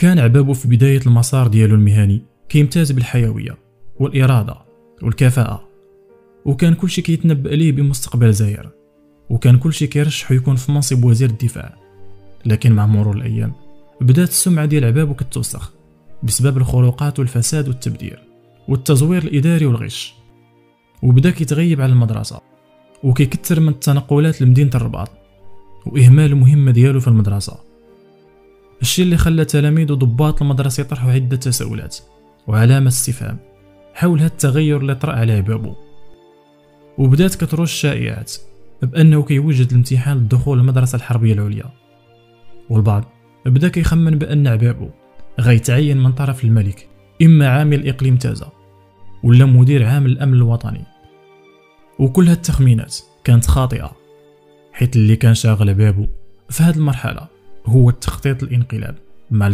كان عبابو في بداية المسار ديالو المهني كيمتاز بالحيوية والإرادة والكفاءة، وكان كلشي كيتنبأ ليه بمستقبل زاهر، وكان كلشي كيرشحو يكون في منصب وزير الدفاع. لكن مع مرور الأيام بدات السمعة ديال عبابو كتوسخ بسبب الخروقات والفساد والتبذير والتزوير الإداري والغش، وبدا كيتغيب على المدرسة وكيكثر من التنقلات لمدينة الرباط وإهمال المهمة ديالو في المدرسة، الشيء اللي خلى تلاميذ وضباط المدرسة يطرحوا عدة تساؤلات وعلامة استفهام حول هذا التغير اللي طرأ على عبابو. وبدات كتروج الشائعات بأنه كيوجد الامتحان للدخول للمدرسة الحربية العليا، والبعض بدا كيخمن بأن عبابو غيتعين من طرف الملك إما عامل إقليم تازة ولا مدير عام الأمن الوطني. وكل هاد التخمينات كانت خاطئة، حيث اللي كان شاغل عبابو في هاد المرحلة هو التخطيط الانقلاب مع